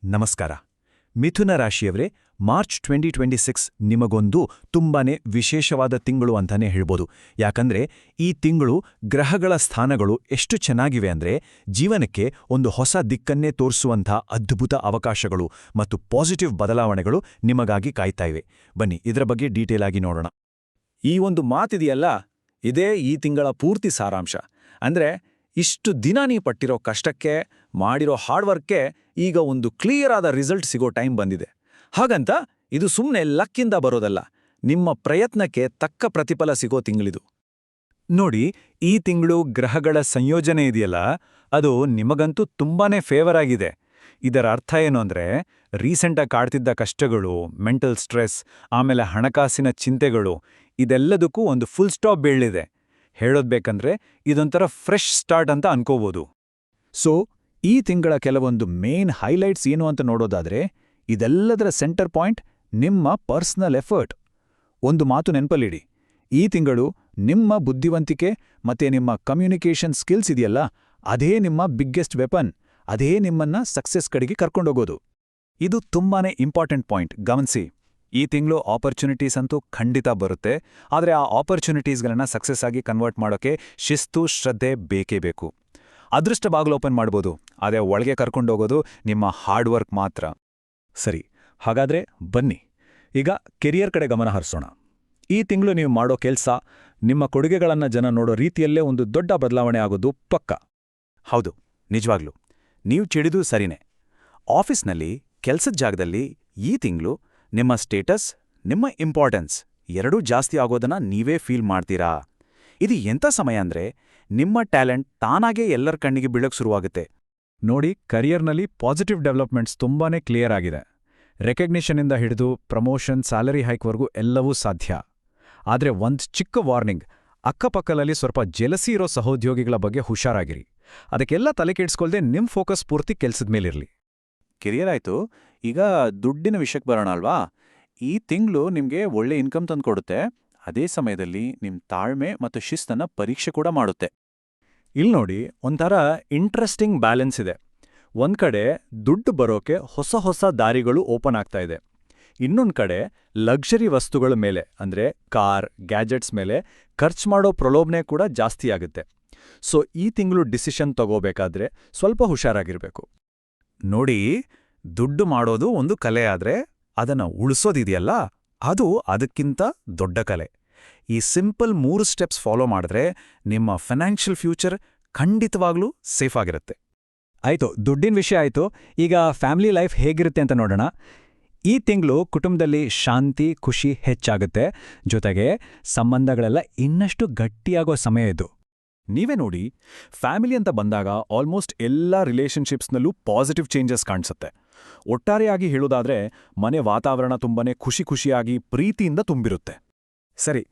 ನಮಸ್ಕಾರ. ಮಿಥುನ ರಾಶಿಯವರೇ, ಮಾರ್ಚ್ 2026 ನಿಮಗೊಂದು ತುಂಬಾನೇ ವಿಶೇಷವಾದ ತಿಂಗಳು ಅಂತಾನೆ ಹೇಳ್ಬೋದು. ಯಾಕಂದ್ರೆ ಈ ತಿಂಗಳು ಗ್ರಹಗಳ ಸ್ಥಾನಗಳು ಎಷ್ಟು ಚೆನ್ನಾಗಿವೆ ಅಂದ್ರೆ ಜೀವನಕ್ಕೆ ಒಂದು ಹೊಸ ದಿಕ್ಕನ್ನೇ ತೋರಿಸುವಂಥ ಅದ್ಭುತ ಅವಕಾಶಗಳು ಮತ್ತು ಪಾಸಿಟಿವ್ ಬದಲಾವಣೆಗಳು ನಿಮಗಾಗಿ ಕಾಯ್ತಾ ಇವೆ. ಬನ್ನಿ ಇದರ ಬಗ್ಗೆ ಡೀಟೇಲ್ ಆಗಿ ನೋಡೋಣ. ಈ ಒಂದು ಮಾತಿದೆಯಲ್ಲ, ಇದೇ ಈ ತಿಂಗಳ ಪೂರ್ತಿ ಸಾರಾಂಶ. ಅಂದ್ರೆ ಇಷ್ಟು ದಿನ ನೀವು ಪಟ್ಟಿರೋ ಕಷ್ಟಕ್ಕೆ, ಮಾಡಿರೋ ಹಾರ್ಡ್ ವರ್ಕ್ಗೆ ಈಗ ಒಂದು ಕ್ಲಿಯರ್ ಆದ ರಿಸಲ್ಟ್ ಸಿಗೋ ಟೈಮ್ ಬಂದಿದೆ. ಹಾಗಂತ ಇದು ಸುಮ್ಮನೆ ಲಕ್ಕಿಂದ ಬರೋದಲ್ಲ, ನಿಮ್ಮ ಪ್ರಯತ್ನಕ್ಕೆ ತಕ್ಕ ಪ್ರತಿಫಲ ಸಿಗೋ ತಿಂಗಳಿದು. ನೋಡಿ, ಈ ತಿಂಗಳು ಗ್ರಹಗಳ ಸಂಯೋಜನೆ ಇದೆಯಲ್ಲ, ಅದು ನಿಮಗಂತೂ ತುಂಬಾನೇ ಫೇವರ್ ಆಗಿದೆ. ಇದರ ಅರ್ಥ ಏನು ಅಂದ್ರೆ, ರೀಸೆಂಟಾಗಿ ಕಾಡ್ತಿದ್ದ ಕಷ್ಟಗಳು, ಮೆಂಟಲ್ ಸ್ಟ್ರೆಸ್, ಆಮೇಲೆ ಹಣಕಾಸಿನ ಚಿಂತೆಗಳು, ಇದೆಲ್ಲದಕ್ಕೂ ಒಂದು ಫುಲ್ ಸ್ಟಾಪ್ ಬೀಳಿದೆ. ಹೇಳೋದ್ಬೇಕಂದ್ರೆ ಇದೊಂಥರ ಫ್ರೆಶ್ ಸ್ಟಾರ್ಟ್ ಅಂತ ಅನ್ಕೋಬೋದು. ಸೊ ಈ ತಿಂಗಳ ಕೆಲವೊಂದು ಮೇನ್ ಹೈಲೈಟ್ಸ್ ಏನು ಅಂತ ನೋಡೋದಾದ್ರೆ, ಇದೆಲ್ಲದರ ಸೆಂಟರ್ ಪಾಯಿಂಟ್ ನಿಮ್ಮ ಪರ್ಸನಲ್ ಎಫರ್ಟ್. ಒಂದು ಮಾತು ನೆನಪಲ್ಲಿಡಿ, ಈ ತಿಂಗಳು ನಿಮ್ಮ ಬುದ್ಧಿವಂತಿಕೆ ಮತ್ತೆ ನಿಮ್ಮ ಕಮ್ಯುನಿಕೇಷನ್ ಸ್ಕಿಲ್ಸ್ ಇದೆಯಲ್ಲ, ಅದೇ ನಿಮ್ಮ ಬಿಗ್ಗೆಸ್ಟ್ ವೆಪನ್. ಅದೇ ನಿಮ್ಮನ್ನ ಸಕ್ಸೆಸ್ ಕಡೆಗೆ ಕರ್ಕೊಂಡೋಗೋದು. ಇದು ತುಂಬಾನೇ ಇಂಪಾರ್ಟೆಂಟ್ ಪಾಯಿಂಟ್, ಗಮನಿಸಿ. ಈ ತಿಂಗಳು ಆಪರ್ಚುನಿಟೀಸ್ ಅಂತೂ ಖಂಡಿತ ಬರುತ್ತೆ. ಆದರೆ ಆ ಆಪರ್ಚುನಿಟೀಸ್ಗಳನ್ನ ಸಕ್ಸಸ್ ಆಗಿ ಕನ್ವರ್ಟ್ ಮಾಡೋಕೆ ಶಿಸ್ತು, ಶ್ರದ್ಧೆ ಬೇಕೇ ಬೇಕು. ಅದೃಷ್ಟ ಬಾಗಿಲು ಓಪನ್ ಮಾಡ್ಬೋದು, ಆದರೆ ಒಳಗೆ ಕರ್ಕೊಂಡೋಗೋದು ನಿಮ್ಮ ಹಾರ್ಡ್ ವರ್ಕ್ ಮಾತ್ರ. ಸರಿ, ಹಾಗಾದ್ರೆ ಬನ್ನಿ ಈಗ ಕೆರಿಯರ್ ಕಡೆ ಗಮನ ಹರಿಸೋಣ. ಈ ತಿಂಗಳು ನೀವು ಮಾಡೋ ಕೆಲಸ, ನಿಮ್ಮ ಕೊಡುಗೆಗಳನ್ನ ಜನ ನೋಡೋ ರೀತಿಯಲ್ಲೇ ಒಂದು ದೊಡ್ಡ ಬದಲಾವಣೆ ಆಗೋದು ಪಕ್ಕ. ಹೌದು, ನಿಜವಾಗ್ಲೂ ನೀವು ಚಿಡಿದು ಸರಿನೇ. ಆಫೀಸ್ನಲ್ಲಿ, ಕೆಲ್ಸದ ಜಾಗದಲ್ಲಿ ಈ ತಿಂಗಳು ನಿಮ್ಮ ಸ್ಟೇಟಸ್, ನಿಮ್ಮ ಇಂಪಾರ್ಟೆನ್ಸ್ ಎರಡೂ ಜಾಸ್ತಿ ಆಗೋದನ್ನ ನೀವೇ ಫೀಲ್ ಮಾಡ್ತೀರಾ. ಇದು ಎಂಥ ಸಮಯ ಅಂದ್ರೆ ನಿಮ್ಮ ಟ್ಯಾಲೆಂಟ್ ತಾನಾಗೇ ಎಲ್ಲರ ಕಣ್ಣಿಗೆ ಬೀಳಕ್ ಶುರುವಾಗುತ್ತೆ. ನೋಡಿ, ಕರಿಯರ್ನಲ್ಲಿ ಪಾಸಿಟಿವ್ ಡೆವಲಪ್ಮೆಂಟ್ಸ್ ತುಂಬಾನೇ ಕ್ಲಿಯರ್ ಆಗಿದೆ. ರೆಕಗ್ನಿಷನ್ನಿಂದ ಹಿಡಿದು ಪ್ರಮೋಷನ್, ಸ್ಯಾಲರಿ ಹೈಕ್ವರೆಗೂ ಎಲ್ಲವೂ ಸಾಧ್ಯ. ಆದರೆ ಒಂದು ಚಿಕ್ಕ ವಾರ್ನಿಂಗ್, ಅಕ್ಕಪಕ್ಕದಲ್ಲಿ ಸ್ವಲ್ಪ ಜೆಲಸಿ ಇರೋ ಸಹೋದ್ಯೋಗಿಗಳ ಬಗ್ಗೆ ಹುಷಾರಾಗಿರಿ. ಅದಕ್ಕೆಲ್ಲ ತಲೆ ಕೆಡಿಸ್ಕೊಳ್ದೆ ನಿಮ್ಮ ಫೋಕಸ್ ಪೂರ್ತಿ ಕೆಲ್ಸದ ಮೇಲಿರಲಿ. ಕೆರಿಯರ್ ಆಯ್ತು, ಈಗ ದುಡ್ಡಿನ ವಿಷಯಕ್ಕೆ ಬರೋಣ ಅಲ್ವಾ. ಈ ತಿಂಗಳು ನಿಮಗೆ ಒಳ್ಳೆ ಇನ್ಕಮ್ ತಂದುಕೊಡುತ್ತೆ. ಅದೇ ಸಮಯದಲ್ಲಿ ನಿಮ್ಮ ತಾಳ್ಮೆ ಮತ್ತು ಶಿಸ್ತನ್ನ ಪರೀಕ್ಷೆ ಕೂಡ ಮಾಡುತ್ತೆ. ಇಲ್ಲಿ ನೋಡಿ, ಒಂಥರ ಇಂಟ್ರೆಸ್ಟಿಂಗ್ ಬ್ಯಾಲೆನ್ಸ್ ಇದೆ. ಒಂದ್ ಕಡೆ ದುಡ್ಡು ಬರೋಕೆ ಹೊಸ ಹೊಸ ದಾರಿಗಳು ಓಪನ್ ಆಗ್ತಾ ಇದೆ. ಇನ್ನೊಂದ್ ಕಡೆ ಲಕ್ಸರಿ ವಸ್ತುಗಳ ಮೇಲೆ, ಅಂದ್ರೆ ಕಾರ್, ಗ್ಯಾಜೆಟ್ಸ್ ಮೇಲೆ ಖರ್ಚು ಮಾಡೋ ಪ್ರಲೋಭನೆ ಕೂಡ ಜಾಸ್ತಿ ಆಗುತ್ತೆ. ಸೊ ಈ ತಿಂಗಳು ಡಿಸಿಷನ್ ತಗೋಬೇಕಾದ್ರೆ ಸ್ವಲ್ಪ ಹುಷಾರಾಗಿರ್ಬೇಕು. ನೋಡಿ, ದುಡ್ಡು ಮಾಡೋದು ಒಂದು ಕಲೆ ಆದ್ರೆ ಅದನ್ನ ಉಳಿಸೋದಿದೆಯಲ್ಲ, ಅದು ಅದಕ್ಕಿಂತ ದೊಡ್ಡ ಕಲೆ. ಈ ಸಿಂಪಲ್ 3 ಸ್ಟೆಪ್ಸ್ ಫಾಲೋ ಮಾಡಿದ್ರೆ ನಿಮ್ಮ ಫೈನಾನ್ಷಿಯಲ್ ಫ್ಯೂಚರ್ ಖಂಡಿತವಾಗ್ಲೂ ಸೇಫ್ ಆಗಿರುತ್ತೆ. ಆಯ್ತು, ದುಡ್ಡಿನ ವಿಷಯ ಆಯ್ತು. ಈಗ ಫ್ಯಾಮಿಲಿ ಲೈಫ್ ಹೇಗಿರುತ್ತೆ ಅಂತ ನೋಡೋಣ. ಈ ತಿಂಗಳು ಕುಟುಂಬದಲ್ಲಿ ಶಾಂತಿ, ಖುಷಿ ಹೆಚ್ಚಾಗುತ್ತೆ. ಜೊತೆಗೆ ಸಂಬಂಧಗಳೆಲ್ಲ ಇನ್ನಷ್ಟು ಗಟ್ಟಿಯಾಗೋ ಸಮಯ ಇದು. ನೀವೇ ನೋಡಿ, ಫ್ಯಾಮಿಲಿ ಅಂತ ಬಂದಾಗ ಆಲ್ಮೋಸ್ಟ್ ಎಲ್ಲ ರಿಲೇಷನ್ಶಿಪ್ಸ್ನಲ್ಲೂ ಪಾಸಿಟಿವ್ ಚೇಂಜಸ್ ಕಾಣಿಸುತ್ತೆ. ಒಟ್ಟಾರೆಯಾಗಿ ಹೇಳೋದಾದ್ರೆ ಮನೆ ವಾತಾವರಣ ತುಂಬಾನೇ ಖುಷಿಯಾಗಿ ಪ್ರೀತಿಯಿಂದ ತುಂಬಿರುತ್ತೆ. ಸರಿ,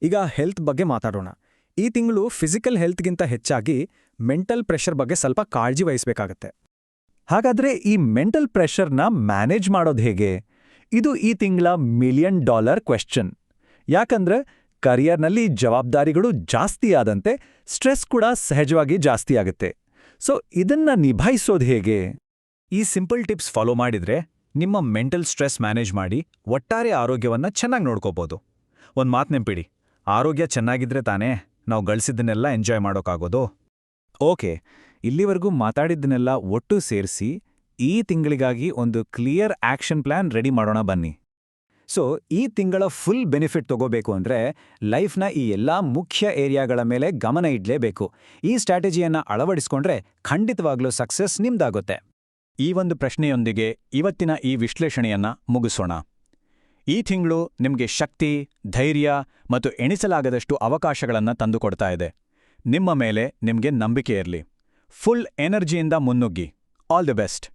ಈಗ ಹೆಲ್ತ್ ಬಗ್ಗೆ ಮಾತಾಡೋಣ. ಈ ತಿಂಗಳು ಫಿಸಿಕಲ್ ಹೆಲ್ತ್ಗಿಂತ ಹೆಚ್ಚಾಗಿ ಮೆಂಟಲ್ ಪ್ರೆಷರ್ ಬಗ್ಗೆ ಸ್ವಲ್ಪ ಕಾಳಜಿ ವಹಿಸಬೇಕಾಗತ್ತೆ. ಹಾಗಾದ್ರೆ ಈ ಮೆಂಟಲ್ ಪ್ರೆಷರ್ನ ಮ್ಯಾನೇಜ್ ಮಾಡೋದು ಹೇಗೆ? ಇದು ಈ ತಿಂಗಳ $1 ಮಿಲಿಯನ್ ಕ್ವೆಶ್ಚನ್. ಯಾಕಂದ್ರೆ ಕರಿಯರ್ನಲ್ಲಿ ಜವಾಬ್ದಾರಿಗಳು ಜಾಸ್ತಿ ಆದಂತೆ ಸ್ಟ್ರೆಸ್ ಕೂಡ ಸಹಜವಾಗಿ ಜಾಸ್ತಿ ಆಗುತ್ತೆ. ಸೊ ಇದನ್ನ ನಿಭಾಯಿಸೋದು ಹೇಗೆ? ಈ ಸಿಂಪಲ್ ಟಿಪ್ಸ್ ಫಾಲೋ ಮಾಡಿದ್ರೆ ನಿಮ್ಮ ಮೆಂಟಲ್ ಸ್ಟ್ರೆಸ್ ಮ್ಯಾನೇಜ್ ಮಾಡಿ ಒಟ್ಟಾರೆ ಆರೋಗ್ಯವನ್ನ ಚೆನ್ನಾಗಿ ನೋಡ್ಕೋಬೋದು. ಒಂದು ಮಾತು ನೆನ್ಪಿಡಿ, ಆರೋಗ್ಯ ಚೆನ್ನಾಗಿದ್ರೆ ತಾನೇ ನಾವು ಗಳಿಸಿದ್ದನ್ನೆಲ್ಲ ಎಂಜಾಯ್ ಮಾಡೋಕ್ಕಾಗೋದು. ಓಕೆ, ಇಲ್ಲಿವರೆಗೂ ಮಾತಾಡಿದ್ದನ್ನೆಲ್ಲ ಒಟ್ಟು ಸೇರಿಸಿ ಈ ತಿಂಗಳಿಗಾಗಿ ಒಂದು ಕ್ಲಿಯರ್ ಆಕ್ಷನ್ ಪ್ಲಾನ್ ರೆಡಿ ಮಾಡೋಣ ಬನ್ನಿ. ಸೊ ಈ ತಿಂಗಳ ಫುಲ್ ಬೆನಿಫಿಟ್ ತಗೋಬೇಕು ಅಂದ್ರೆ ಲೈಫ್ನ ಈ ಎಲ್ಲಾ ಮುಖ್ಯ ಏರಿಯಾಗಳ ಮೇಲೆ ಗಮನ ಇಡ್ಲೇಬೇಕು. ಈ ಸ್ಟ್ರಾಟಜಿಯನ್ನ ಅಳವಡಿಸ್ಕೊಂಡ್ರೆ ಖಂಡಿತವಾಗ್ಲೂ ಸಕ್ಸಸ್ ನಿಮ್ದಾಗುತ್ತೆ. ಈ ಒಂದು ಪ್ರಶ್ನೆಯೊಂದಿಗೆ ಇವತ್ತಿನ ಈ ವಿಶ್ಲೇಷಣೆಯನ್ನ ಮುಗಿಸೋಣ. ಈ ತಿಂಗಳು ನಿಮಗೆ ಶಕ್ತಿ, ಧೈರ್ಯ ಮತ್ತು ಎಣಿಸಲಾಗದಷ್ಟು ಅವಕಾಶಗಳನ್ನು ತಂದುಕೊಡ್ತಾ ಇದೆ. ನಿಮ್ಮ ಮೇಲೆ ನಿಮಗೆ ನಂಬಿಕೆ ಇರಲಿ. ಫುಲ್ ಎನರ್ಜಿಯಿಂದ ಮುನ್ನುಗ್ಗಿ. All the best.